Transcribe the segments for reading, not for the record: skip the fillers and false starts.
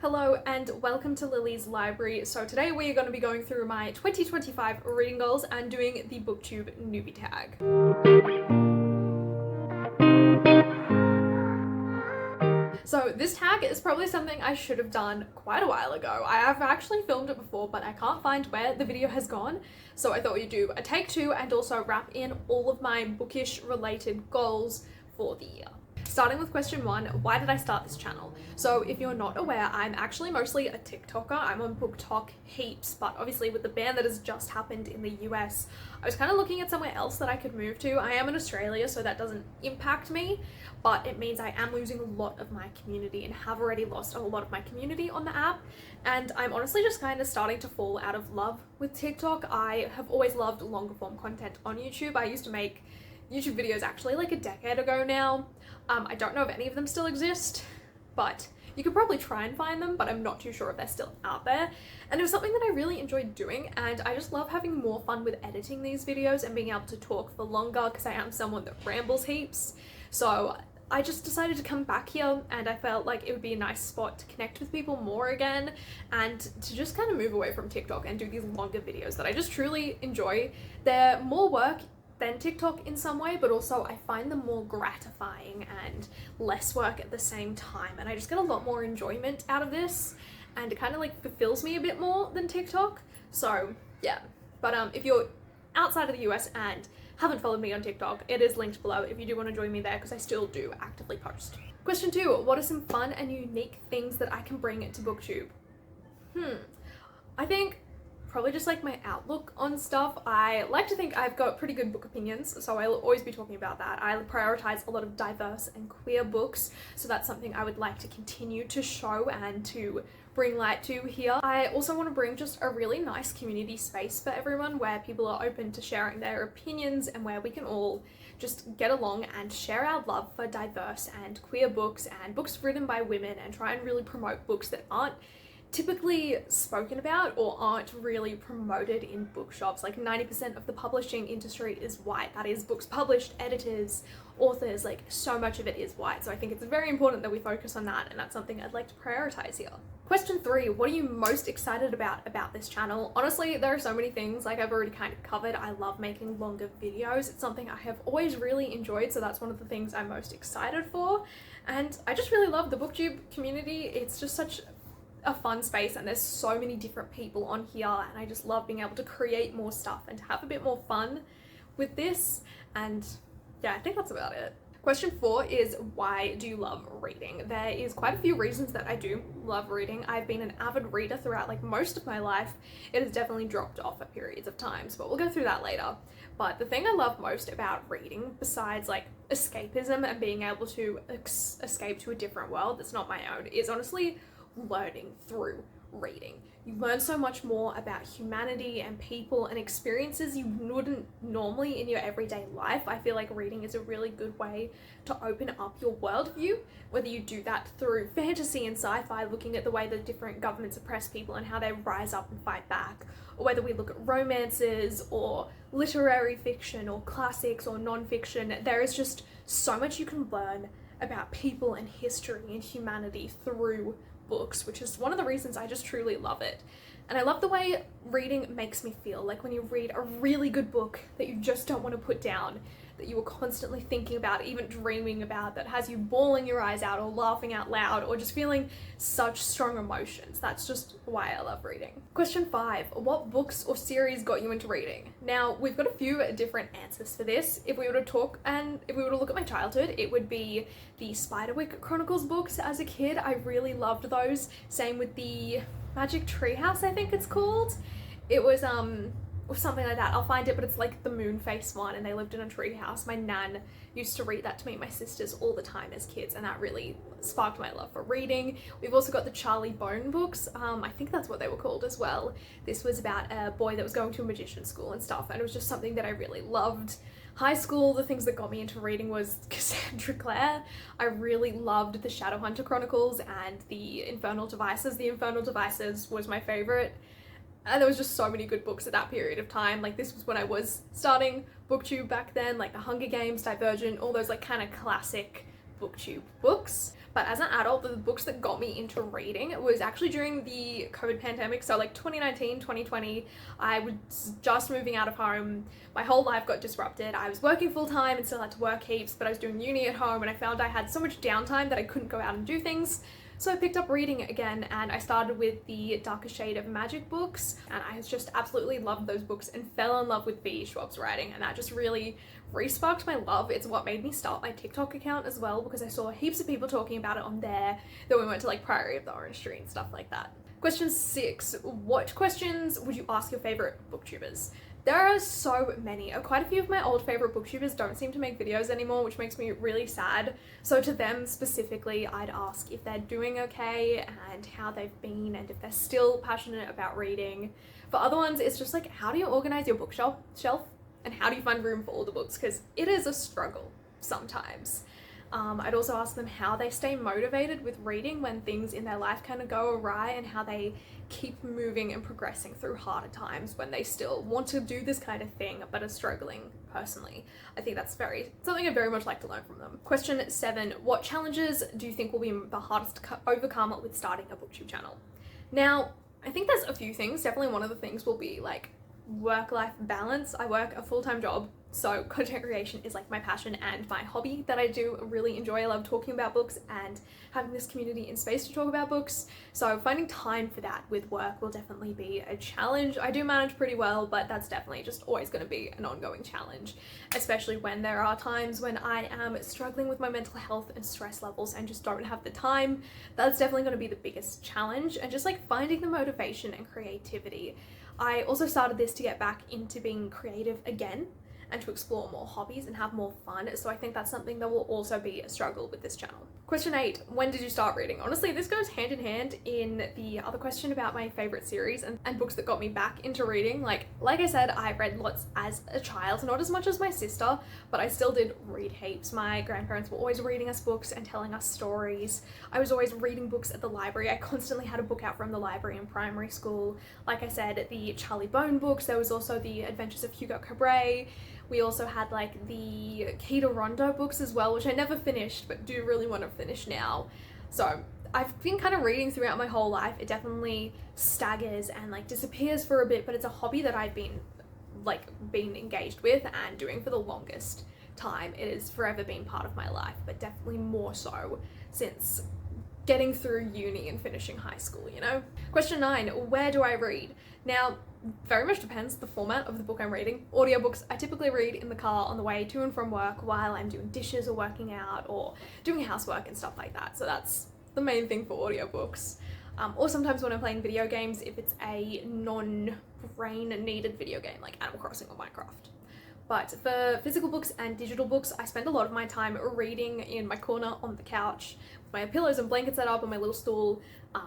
Hello and welcome to Lily's Library. So today we are going to be going through my 2025 reading goals and doing the Booktube newbie tag. So this tag is probably something I should have done quite a while ago. I have actually filmed it before, but I can't find where the video has gone. So I thought we'd do a take two and also wrap in all of my bookish related goals for the year. Starting with question one, why did I start this channel? So if you're not aware, I'm actually mostly a TikToker. I'm on BookTok heaps, but obviously with the ban that has just happened in the US, I was kind of looking at somewhere else that I could move to. I am in Australia, so that doesn't impact me, but it means I am losing a lot of my community and have already lost a lot of my community on the app. And I'm honestly just kind of starting to fall out of love with TikTok. I have always loved longer form content on YouTube. I used to make YouTube videos actually like a decade ago now. I don't know if any of them still exist, but you could probably try and find them, but I'm not too sure if they're still out there. And it was something that I really enjoyed doing, and I just love having more fun with editing these videos and being able to talk for longer because I am someone that rambles heaps. So I just decided to come back here, and I felt like it would be a nice spot to connect with people more again and to just kind of move away from TikTok and do these longer videos that I just truly enjoy. They're more work than TikTok in some way, but also I find them more gratifying and less work at the same time, and I just get a lot more enjoyment out of this, and it kind of like fulfills me a bit more than TikTok. So yeah, but if you're outside of the US and haven't followed me on TikTok, it is linked below if you do want to join me there, because I still do actively post. Question two, what are some fun and unique things that I can bring to Booktube? I think probably just like my outlook on stuff. I like to think I've got pretty good book opinions, so I'll always be talking about that. I prioritize a lot of diverse and queer books, so that's something I would like to continue to show and to bring light to here. I also want to bring just a really nice community space for everyone where people are open to sharing their opinions and where we can all just get along and share our love for diverse and queer books and books written by women, and try and really promote books that aren't typically spoken about or aren't really promoted in bookshops. Like 90% of the publishing industry is white. That is books published, editors, authors, like so much of it is white. So I think it's very important that we focus on that, and that's something I'd like to prioritize here. Question three, what are you most excited about this channel? Honestly, there are so many things like I've already kind of covered. I love making longer videos. It's something I have always really enjoyed, so that's one of the things I'm most excited for. And I just really love the Booktube community. It's just such a fun space, and there's so many different people on here, and I just love being able to create more stuff and to have a bit more fun with this. And yeah, I think that's about it. Question four is, why do you love reading? There is quite a few reasons that I do love reading. I've been an avid reader throughout like most of my life. It has definitely dropped off at periods of times, but we'll go through that later. But the thing I love most about reading, besides like escapism and being able to escape to a different world that's not my own, is honestly learning through reading. You learn so much more about humanity and people and experiences you wouldn't normally in your everyday life. I feel like reading is a really good way to open up your worldview, whether you do that through fantasy and sci-fi, looking at the way that different governments oppress people and how they rise up and fight back, or whether we look at romances or literary fiction or classics or non-fiction. There is just so much you can learn about people and history and humanity through books, which is one of the reasons I just truly love it. And I love the way reading makes me feel. Like when you read a really good book that you just don't want to put down, that you are constantly thinking about, even dreaming about, that has you bawling your eyes out or laughing out loud or just feeling such strong emotions. That's just why I love reading. Question five, what books or series got you into reading? Now, we've got a few different answers for this. If we were to look at my childhood, it would be the Spiderwick Chronicles books as a kid. I really loved those. Same with the Magic Treehouse, I think it's called. It was or something like that. I'll find it, but it's like the Moonface one, and they lived in a tree house. My nan used to read that to me and my sisters all the time as kids, and that really sparked my love for reading. We've also got the Charlie Bone books. I think that's what they were called as well. This was about a boy that was going to a magician school and stuff, and it was just something that I really loved. High school, the things that got me into reading was Cassandra Clare. I really loved the Shadowhunter Chronicles and the Infernal Devices. The Infernal Devices was my favorite. And there was just so many good books at that period of time. Like this was when I was starting Booktube back then, like The Hunger Games, Divergent, all those like kind of classic Booktube books. But as an adult, the books that got me into reading was actually during the COVID pandemic. So like 2019, 2020, I was just moving out of home. My whole life got disrupted. I was working full time and still had to work heaps, but I was doing uni at home, and I found I had so much downtime that I couldn't go out and do things. So I picked up reading again, and I started with the Darker Shade of Magic books, and I just absolutely loved those books and fell in love with V. Schwab's writing, and that just really re-sparked my love. It's what made me start my TikTok account as well, because I saw heaps of people talking about it on there. Then we went to like Priory of the Orange Tree and stuff like that. Question 6. What questions would you ask your favorite booktubers? There are so many. Quite a few of my old favorite booktubers don't seem to make videos anymore, which makes me really sad. So to them specifically, I'd ask if they're doing okay and how they've been and if they're still passionate about reading. For other ones, it's just like, how do you organize your bookshelf and how do you find room for all the books? Because it is a struggle sometimes. I'd also ask them how they stay motivated with reading when things in their life kind of go awry, and how they keep moving and progressing through harder times when they still want to do this kind of thing but are struggling personally. I think that's something I'd very much like to learn from them. Question 7. What challenges do you think will be the hardest to overcome with starting a booktube channel? Now, I think there's a few things. Definitely one of the things will be like work-life balance. I work a full-time job, so content creation is like my passion and my hobby that I do really enjoy. I love talking about books and having this community and space to talk about books. So finding time for that with work will definitely be a challenge. I do manage pretty well, but that's definitely just always going to be an ongoing challenge, especially when there are times when I am struggling with my mental health and stress levels and just don't have the time. That's definitely going to be the biggest challenge, and just like finding the motivation and creativity. I also started this to get back into being creative again and to explore more hobbies and have more fun. So I think that's something that will also be a struggle with this channel. Question 8, when did you start reading? Honestly, this goes hand in hand in the other question about my favorite series and books that got me back into reading. Like I said, I read lots as a child, not as much as my sister, but I still did read heaps. My grandparents were always reading us books and telling us stories. I was always reading books at the library. I constantly had a book out from the library in primary school. Like I said, the Charlie Bone books. There was also the Adventures of Hugo Cabret. We also had like the Kita Rondo books as well, which I never finished, but do really want to finish now. So I've been kind of reading throughout my whole life. It definitely staggers and like disappears for a bit, but it's a hobby that I've been engaged with and doing for the longest time. It has forever been part of my life, but definitely more so since getting through uni and finishing high school, you know? Question 9, where do I read? Now, very much depends the format of the book I'm reading. Audiobooks I typically read in the car on the way to and from work while I'm doing dishes or working out or doing housework and stuff like that. So that's the main thing for audiobooks. Or sometimes when I'm playing video games, if it's a non-brain needed video game like Animal Crossing or Minecraft. But for physical books and digital books, I spend a lot of my time reading in my corner on the couch with my pillows and blankets set up on my little stool.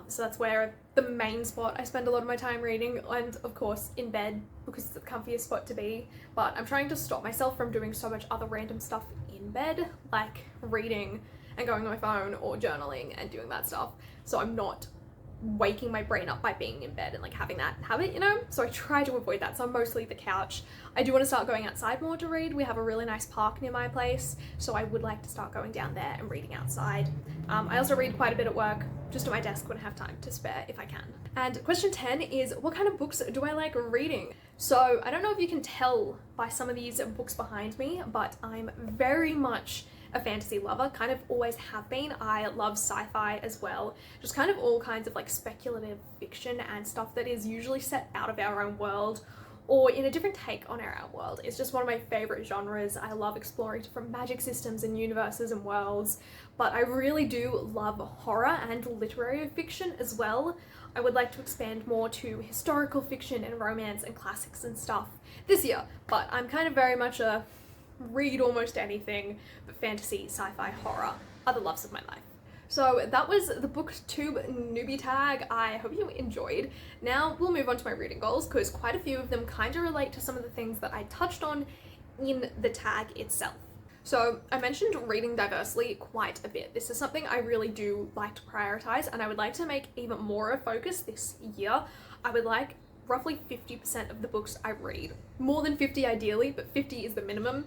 So that's where the main spot I spend a lot of my time reading, and of course in bed because it's the comfiest spot to be. But I'm trying to stop myself from doing so much other random stuff in bed, like reading and going on my phone or journaling and doing that stuff. So I'm not waking my brain up by being in bed and like having that habit, you know? So I try to avoid that. So I'm mostly the couch. I do want to start going outside more to read. We have a really nice park near my place, so I would like to start going down there and reading outside. I also read quite a bit at work, just at my desk when I have time to spare if I can. And question 10 is, what kind of books do I like reading? So I don't know if you can tell by some of these books behind me, but I'm very much a fantasy lover, kind of always have been. I love sci-fi as well, just kind of all kinds of like speculative fiction and stuff that is usually set out of our own world or in a different take on our own world. It's just one of my favorite genres. I love exploring different magic systems and universes and worlds, but I really do love horror and literary fiction as well. I would like to expand more to historical fiction and romance and classics and stuff this year, but I'm kind of very much a read almost anything, but fantasy, sci-fi, horror are the loves of my life. So that was the Booktube newbie tag. I hope you enjoyed. Now we'll move on to my reading goals, because quite a few of them kind of relate to some of the things that I touched on in the tag itself. So I mentioned reading diversely quite a bit. This is something I really do like to prioritize, and I would like to make even more a focus this year. I would like roughly 50% of the books I read, more than 50 ideally, but 50 is the minimum,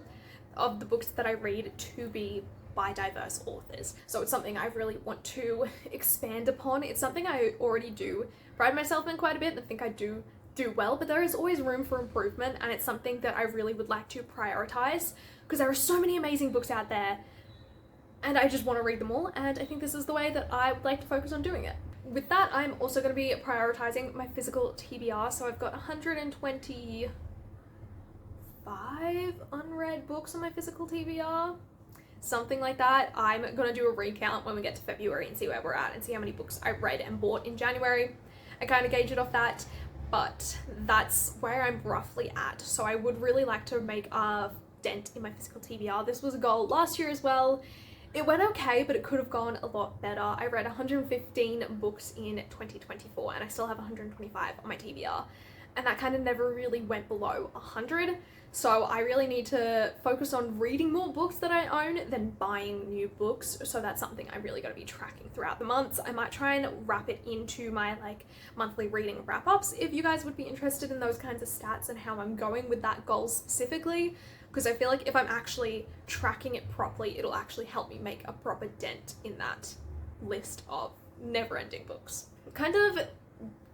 of the books that I read to be by diverse authors. So it's something I really want to expand upon. It's something I already do pride myself in quite a bit and I think I do well, but there is always room for improvement, and it's something that I really would like to prioritize because there are so many amazing books out there and I just want to read them all, and I think this is the way that I would like to focus on doing it. With that, I'm also going to be prioritizing my physical TBR, so I've got 125 unread books on my physical TBR, something like that. I'm going to do a recount when we get to February and see where we're at and see how many books I read and bought in January and kind of gauge it off that, but that's where I'm roughly at. So I would really like to make a dent in my physical TBR. This was a goal last year as well. It went okay, but it could have gone a lot better. I read 115 books in 2024 and I still have 125 on my TBR. And that kind of never really went below 100. So I really need to focus on reading more books that I own than buying new books. So that's something I'm really going to be tracking throughout the months. I might try and wrap it into my monthly reading wrap-ups if you guys would be interested in those kinds of stats and how I'm going with that goal specifically. Because I feel like if I'm actually tracking it properly, it'll actually help me make a proper dent in that list of never-ending books. Kind of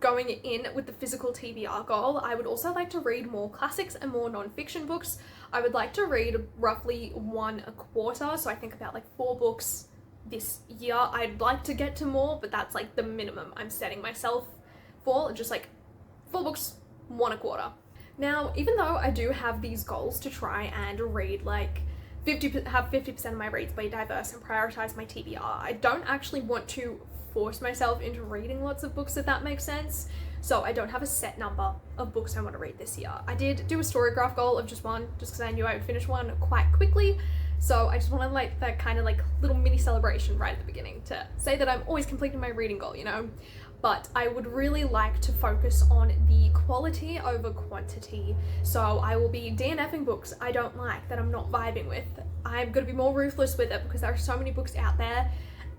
going in with the physical TBR goal, I would also like to read more classics and more non-fiction books. I would like to read roughly 1 a quarter, so I think about 4 books this year. I'd like to get to more, but that's the minimum I'm setting myself for, just 4 books, 1 a quarter. Now, even though I do have these goals to try and read have 50% of my reads be diverse and prioritize my TBR, I don't actually want to force myself into reading lots of books, if that makes sense. So I don't have a set number of books I want to read this year. I did do a Storygraph goal of just one, just because I knew I would finish one quite quickly. So I just wanted that kind of little mini celebration right at the beginning to say that I'm always completing my reading goal, you know? But I would really like to focus on the quality over quantity. So I will be DNFing books I don't like, that I'm not vibing with. I'm going to be more ruthless with it because there are so many books out there.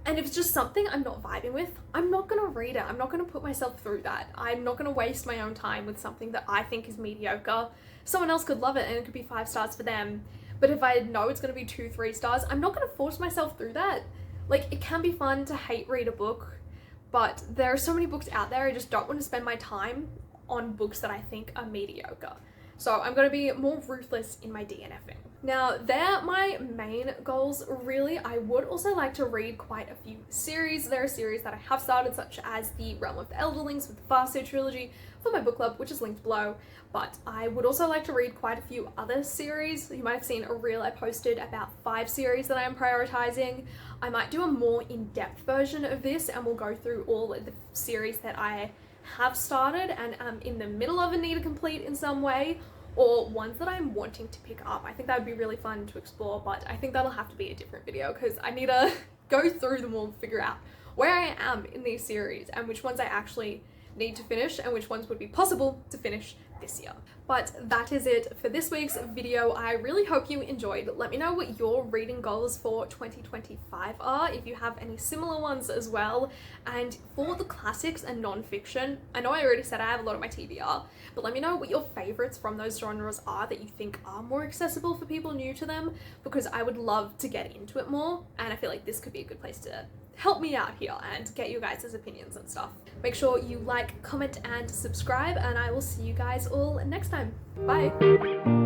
And if it's just something I'm not vibing with, I'm not going to read it. I'm not going to put myself through that. I'm not going to waste my own time with something that I think is mediocre. Someone else could love it and it could be 5 stars for them. But if I know it's going to be 2-3 stars, I'm not going to force myself through that. It can be fun to hate read a book, but there are so many books out there, I just don't want to spend my time on books that I think are mediocre. So I'm going to be more ruthless in my DNFing. Now, they're my main goals, really. I would also like to read quite a few series. There are series that I have started, such as the Realm of the Elderlings with the Farseer trilogy for my book club, which is linked below. But I would also like to read quite a few other series. You might have seen a reel I posted about 5 series that I am prioritizing. I might do a more in-depth version of this, and we'll go through all of the series that I have started and am in the middle of and need to complete in some way, or ones that I'm wanting to pick up. I think that would be really fun to explore, but I think that'll have to be a different video because I need to go through them all, figure out where I am in these series and which ones I actually need to finish and which ones would be possible to finish this year. But that is it for this week's video. I really hope you enjoyed. Let me know what your reading goals for 2025 are, if you have any similar ones as well. And for the classics and non-fiction, I know I already said I have a lot of my TBR, but let me know what your favorites from those genres are that you think are more accessible for people new to them, because I would love to get into it more, and I feel like this could be a good place to help me out here and get you guys' opinions and stuff. Make sure you like, comment, and subscribe, and I will see you guys all next time. Bye!